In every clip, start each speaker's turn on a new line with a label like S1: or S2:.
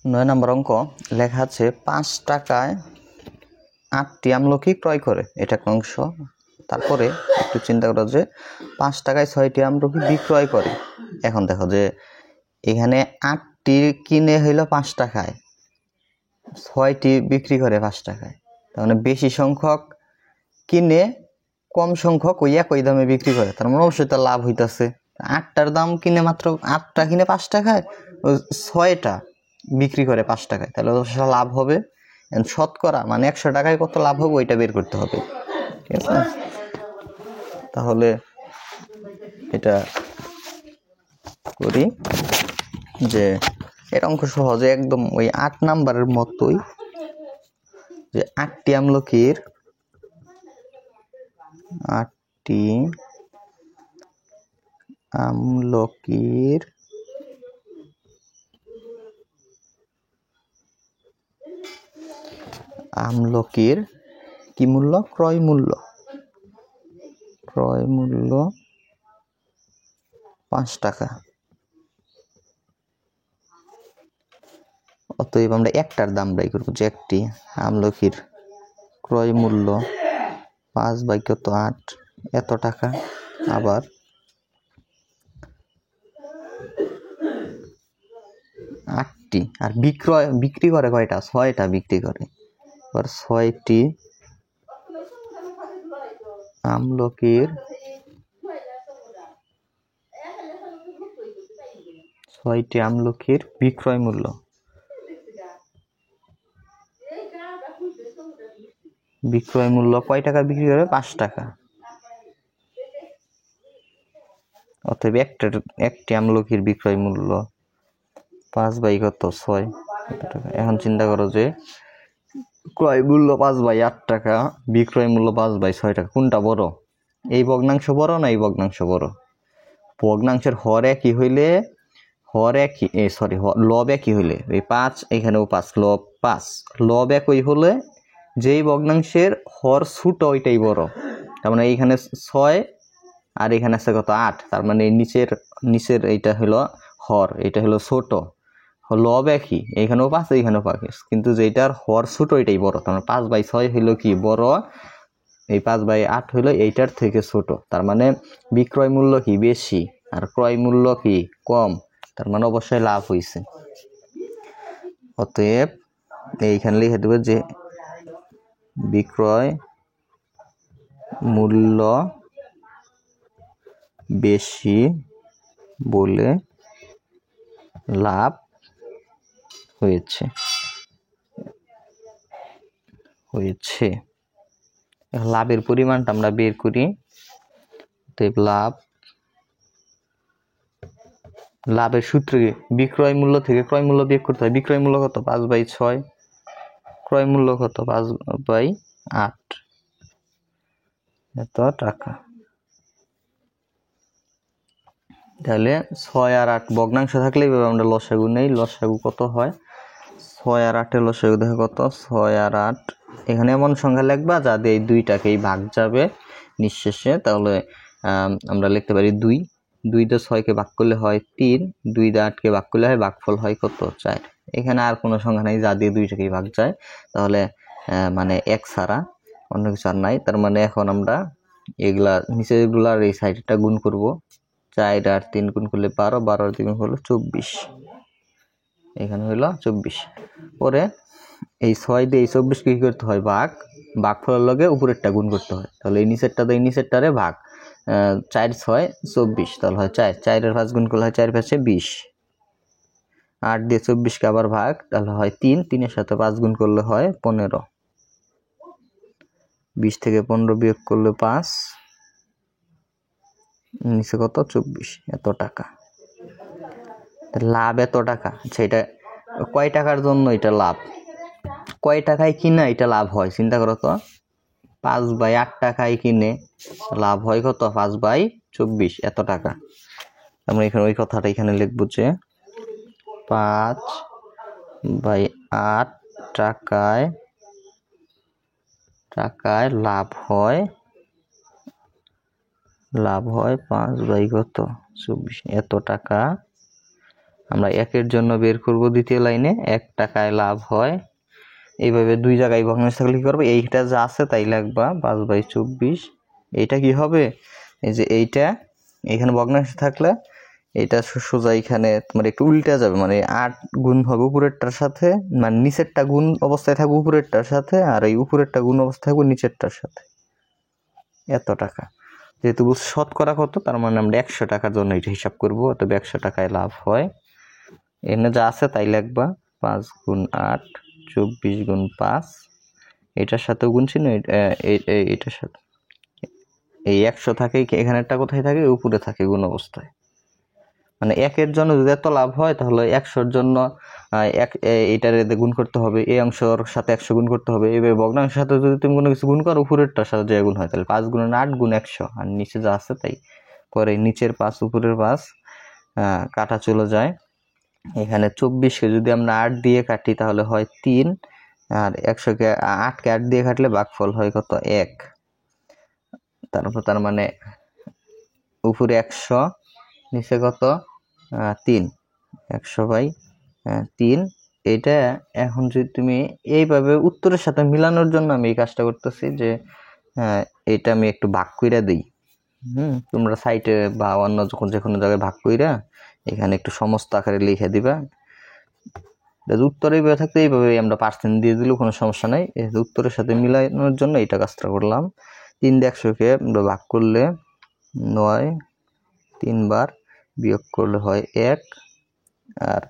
S1: 9 নম্বর অঙ্ক লেখা আছে 5 টাকায় 8টি আমলকি ক্রয় করে, এটা একটা অংশ। তারপরে একটু চিন্তা করো যে 5 টাকায় 6টি আমলকি বিক্রয় করে। এখন দেখো যে এখানে 8টি কিনে হইলো 5 টাকায়, 6টি বিক্রি করে 5 টাকায়। তার মানে বেশি সংখ্যক কিনে কম সংখ্যক ওই একই দামে বিক্রি করে, তার মানে অবশ্যই তার লাভ হইতাছে। 8টার দাম কিনে মাত্র 8টা কিনে 5 টাকায়, 6টা বিক্রি করে 5 টাকায়, তাহলে অবশ্যই লাভ হবে। শতকরা মানে 100 টাকায় কত লাভ হবে ওইটা বের করতে হবে, ঠিক আছে? তাহলে এটা করি যে এর অঙ্ক সহজে একদম ওই 8 নাম্বারের মতোই, যে 8টি আমলকির আমলকির কি মূল্য? ক্রয় মূল্য 5 টাকা। অতএব আমরা একটার দাম বাই করবো, যে একটি আমলকির ক্রয় মূল্য 5/8 এত টাকা। আবার 8টি, আর বিক্রি করে কয়টা? 6টা বিক্রি করে। আবার 6টি আমলকির বিক্রয় মূল্য কয় টাকা বিক্রি করে? 5 টাকা। অতএব একটি আমলকির বিক্রয় মূল্য 5/6 টাকা। এখন চিন্তা করো যে ক্রয় মূল্য 5/8 টাকা, বিক্রয় মূল্য 5/6 টাকা, কোনটা বড়? এই ভগ্নাংশ বড় না এই ভগ্নাংশ বড়? ভগ্নাংশের হর একই হইলে লব একই হইলে, এই 5 এখানেও 5, লব 5, লব একই হলে যেই ভগ্নাংশের হর ছোট ওইটাই বড়। তার মানে এইখানে 6 আর এখানে আছে কত? 8। তার মানে নিচের এইটা হলো হর, এটা হলো ছোট। লব একই, এইখানেও 5 এইখানেও 5, কিন্তু যেটার হর ছোট এটাই বড়। তার মানে 5/6 হইলো কি বড়, এই 5/8 হইলো এইটার থেকে ছোট। তার মানে বিক্রয় মূল্য কি বেশি আর ক্রয় মূল্য কি কম, তার মানে অবশ্যই লাভ হইছে। অতএব এইখানে লিখে দেব যে বিক্রয় মূল্য বেশি বলে লাভ হয়েছে। লাভের পরিমাণটা আমরা বের করি। লাভের সূত্র কি? বিক্রয় মূল্য থেকে ক্রয় মূল্য বিয়োগ করতে হয়। বিক্রয় মূল্য কত? 5/6, ক্রয় মূল্য কত? 5/8 এত টাকা। তাহলে 6 আর 8 ভগ্নাংশ থাকলে আমরা লসাগু নেই। লসাগু কত হয়? 6 আর 8 লসাগু দেখো কত? 6 আর 8। এখানে এমন সংখ্যা লিখবা যা দিয়ে এই দুইটাকেই ভাগ যাবে নিঃশেষে। তাহলে আমরা লিখতে পারি 2। 2 দিয়ে 6কে ভাগ করলে হয় 3, 2 দিয়ে 8কে ভাগ করলে হয়, ভাগফল হয় কত? 4। এখানে আর কোনো সংখ্যা নাই যা দিয়ে দুইটাকেই ভাগ যায়। তাহলে মানে 1 ছাড়া অন্য কিছু আর নাই। তার মানে এখন আমরা এগুলা নিচেগুলার এই সাইডটা গুণ করব। 4 আর 3 গুণ করলে 12, 12 আর 3 গুণ করলে 24। এখানে হইলো 24। পরে এই 6 দিয়ে এই 24 কি করতে হয়? ভাগফলের লগে উপরেরটা গুণ করতে হয়। তাহলে এই নিচেরটা দিয়ে নিচেরটারে ভাগ, 4 6 24, তাহলে হয় 4। 4 এর 5 গুণ করলে হয় 4 5 20। 8 দিয়ে 24কে আবার ভাগ, তাহলে হয় 3। 3 এর সাথে 5 গুণ করলে হয় 15। 20 থেকে 15 বিয়োগ করলে 5, নিচে কত? 24 এত টাকা। লাভ এত টাকা। আচ্ছা, এটা কয় টাকার জন্য এটা লাভ? কয় টাকায় কিনা এটা লাভ হয় চিন্তা করো তো। 5/8 টাকায় কিনে লাভ হয় কত? 5/24 এত টাকা। আমরা এখানে ওই কথাটা এখানে লিখবো যে 5/8 টাকায় লাভ হয় 5/24 এত টাকা আমরা 1 এর জন্য বের করব দ্বিতীয় লাইনে 1 টাকায় লাভ হয়। এইভাবে দুই জায়গায় ভগ্নাংশ থাকলে কি করবো, এইটা যা আছে তাই লিখবা 5/24। এইটা কি হবে, এই যে এইটা এখানে ভগ্নাংশ থাকলে এটা সোজা এখানে তোমার একটু উল্টা যাবে, মানে 8 গুণ হবে উপরেরটার সাথে, মানে নিচেরটা গুণ অবস্থায় থাকবে উপরেরটার সাথে, আর এই উপরেরটা গুণ অবস্থায় থাকবে নিচেরটার সাথে। এত টাকা যেহেতু শতকরা কত, তার মানে আমরা 100 টাকার জন্য এটা হিসাব করবো, তবে 100 টাকায় লাভ হয়। এখানে যা আছে তাই লিখবা 5 গুণ 8 24 গুণ 5, এটার সাথেও গুনছি না, এটার সাথে এই 100 থাকে, এখানেরটা কোথায় থাকে, উপরে থাকে গুণ অবস্থায়। মানে 1 এর জন্য যদি এত লাভ হয় তাহলে 100-র জন্য এইটার গুণ করতে হবে, এই অংশের সাথে 100 গুণ করতে হবে। এভাবে ভগ্নাংশের সাথে যদি তুমি কোনো কিছু গুণ করো উপরেরটার সাথে যে গুণ হয়, তাহলে 5 গুণ 8 গুণ 100, আর নিচে যা আছে তাই। পরে নিচের 5 উপরের 5 কাটা চলে যায়। এখানে 24কে যদি আমরা 8 দিয়ে কাটি তাহলে হয় 3, আর 100কে 8কে 8 দিয়ে কাটলে ভাগফল হয় কত, 1। তারপর তার মানে উপরে 100 নিচে কত 3, 100/3। এটা এখন যদি তুমি এইভাবে উত্তরের সাথে মিলানোর জন্য আমি এই কাজটা করতেছি যে এটা আমি একটু ভাগ কইরা দিই। তোমরা সাইটে বা অন্য যখন যে কোনো জায়গায় ভাগ কইরা এখানে একটু সমস্ত আকারে লিখে দিবা। উত্তর এইভাবে থাকতে এইভাবে আমরা পার্সেন্ট দিয়ে দিলেও কোনো সমস্যা নাই। উত্তরের সাথে মিলানোর জন্য এইটা কাজটা করলাম। 3 দিয়ে 100কে আমরা ভাগ করলে 9, 3 বার বিয়োগ করলে হয় 1, আর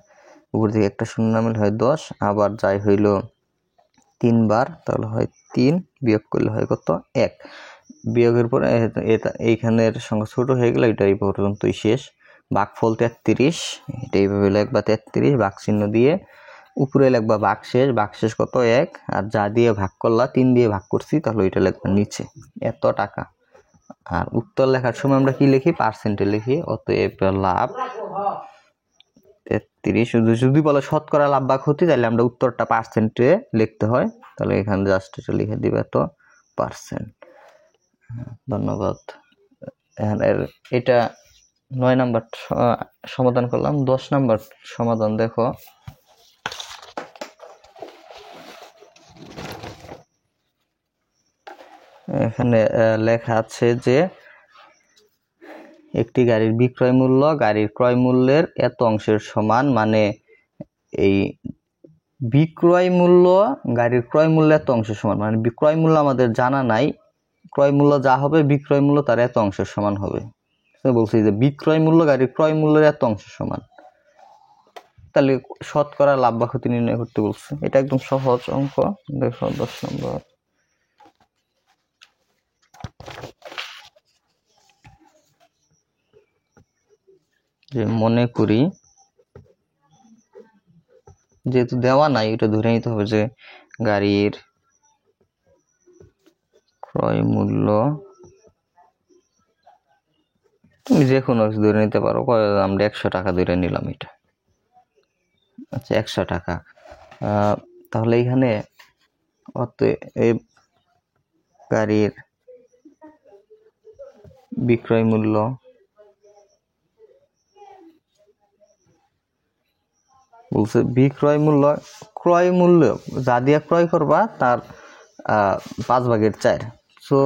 S1: উপর থেকে একটা শূন্য নামলে হয় 10, আবার যাই হইল 3 বার তাহলে হয় 3, বিয়োগ করলে হয় কত, 1। বিয়োগের পরে এইখানের সংখ্যা ছোট হয়ে গেলে এটা এই পর্যন্তই শেষ। ভাগফল 33, এটা এইভাবে লিখবা 33, ভাগ চিহ্ন দিয়ে উপরে লিখবা ভাগশেষ কত, 1, আর যা দিয়ে ভাগ করলা 3 দিয়ে ভাগ করছি তাহলে ওইটা লিখবা নিচে, এত টাকা। আর উত্তর লেখার সময় আমরা কি লিখি, পার্সেন্টে লিখি। অতএব লাভ 33। যদি বলে শতকরা লাভ বা ক্ষতি, তাহলে আমরা উত্তরটা পার্সেন্টে লিখতে হয়, তাহলে এখানে জাস্ট এটা লিখে দিবে তো পার্সেন্ট। ধন্যবাদ। এটা 9 নাম্বার সমাধান করলাম। 10 নাম্বার সমাধান দেখো। এখানে লেখা আছে যে একটি গাড়ির বিক্রয় মূল্য গাড়ির ক্রয় মূল্যের এত অংশের সমান, মানে এই বিক্রয় মূল্য গাড়ির ক্রয় মূল্য এত অংশের সমান, মানে বিক্রয় মূল্য আমাদের জানা নাই, ক্রয় মূল্য যা হবে বিক্রয় মূল্য তার এত অংশের সমান হবে। বলছি যে বিক্রয় মূল্য গাড়ির ক্রয় মূল্যের এত অংশের সমান, তাহলে শতকরা লাভ বা ক্ষতি নির্ণয় করতে বলছে। এটা একদম সহজ অঙ্ক। দেখো 10 নম্বর। যে মনে করি, যেহেতু দেওয়া নাই এটা ধরে নিতে হবে যে গাড়ির ক্রয় মূল্য, তুমি যে কোনো কিছু ধরে নিতে পারো, আমরা 100 টাকা ধরে নিলাম এটা। আচ্ছা 100 টাকা, তাহলে এখানে অতএব গাড়ির বিক্রয় মূল্য বলছে বিক্রয় মূল্য, ক্রয় মূল্য যা দিয়ে ক্রয় করবা তার 5/4। সো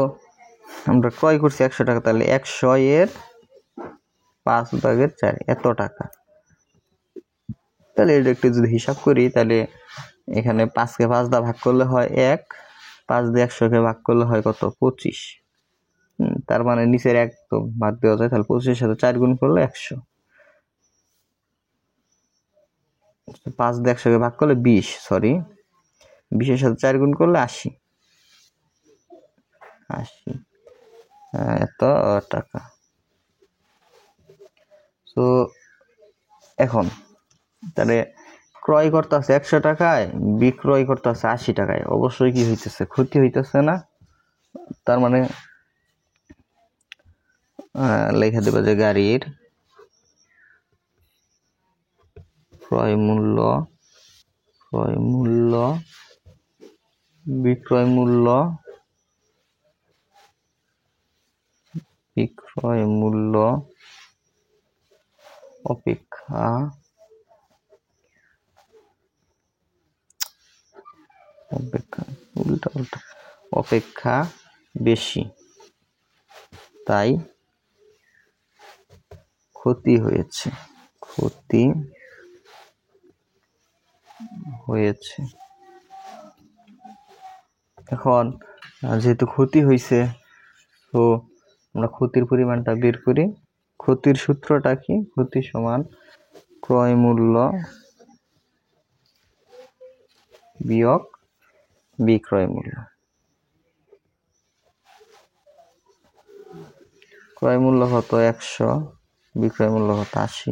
S1: আমরা ক্রয় করছি 100 টাকা, তাহলে 100 এর 5/4 এত টাকা। তাহলে এটা একটু যদি হিসাব করি, তাহলে এখানে 5কে 5 দিয়ে ভাগ করলে হয় 1, 5 দিয়ে 100কে ভাগ করলে হয় কত, 25। তার মানে নিচের 1 তো বাদ দেওয়া যায়, তাহলে 25-এর সাথে 4 গুণ করলে 100। 5 দিয়ে 100কে ভাগ করলে 20, 20-এর সাথে 4 গুণ করলে 80, এত টাকা। তো এখন তাহলে ক্রয় করতে আছে 100 টাকায়, বিক্রয় করতে আছে 80 টাকায়, অবশ্যই কি হইতেছে, ক্ষতি হইতেছে না? তার মানে লেখা দেবে যে গাড়ির ক্রয় মূল্য বিক্রয় মূল্য অপেক্ষা অপেক্ষা উল্টা উল্টা অপেক্ষা বেশি, তাই ক্ষতি হয়েছে। ক্ষতি হয়েছে। এখন যেহেতু ক্ষতি হয়েছে, তো আমরা ক্ষতির পরিমাণটা বের করি। ক্ষতির সূত্রটা কি? ক্ষতি সমান ক্রয় মূল্য বিয়োগ বিক্রয় মূল্য। ক্রয় মূল্য কত? 100, বিক্রয় মূল্য কত? 80।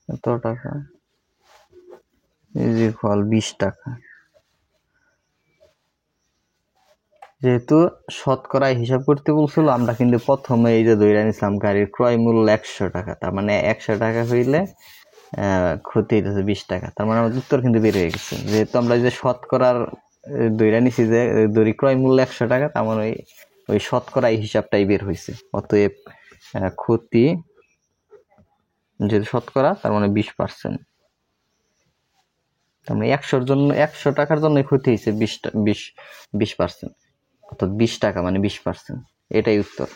S1: এত টাকা ইজ ইকুয়াল 20 টাকা। যেহেতু শতকরায় হিসাব করতে বলছিল, আমরা কিন্তু প্রথমে এই যে ধরে নিছিলাম গাড়ির ক্রয় মূল্য 100 টাকা, তার মানে 100 টাকা হইলে ক্ষতি হইতেছে 20 টাকা। তার মানে আমাদের উত্তর কিন্তু বের হয়ে গেছে। যেহেতু আমরা যে শতকরার ধরে নিছি যে দড়ি ক্রয় মূল্য 100 টাকা, তার মানে ওই শতকরাই হিসাবটাই বের হয়েছে। অতএব ক্ষতি যেহেতু শতকরা, তার মানে 20%। তার মানে 100 টাকার জন্য ক্ষতি হয়েছে 20%, অর্থাৎ 20 টাকা মানে 20%। এটাই উত্তর।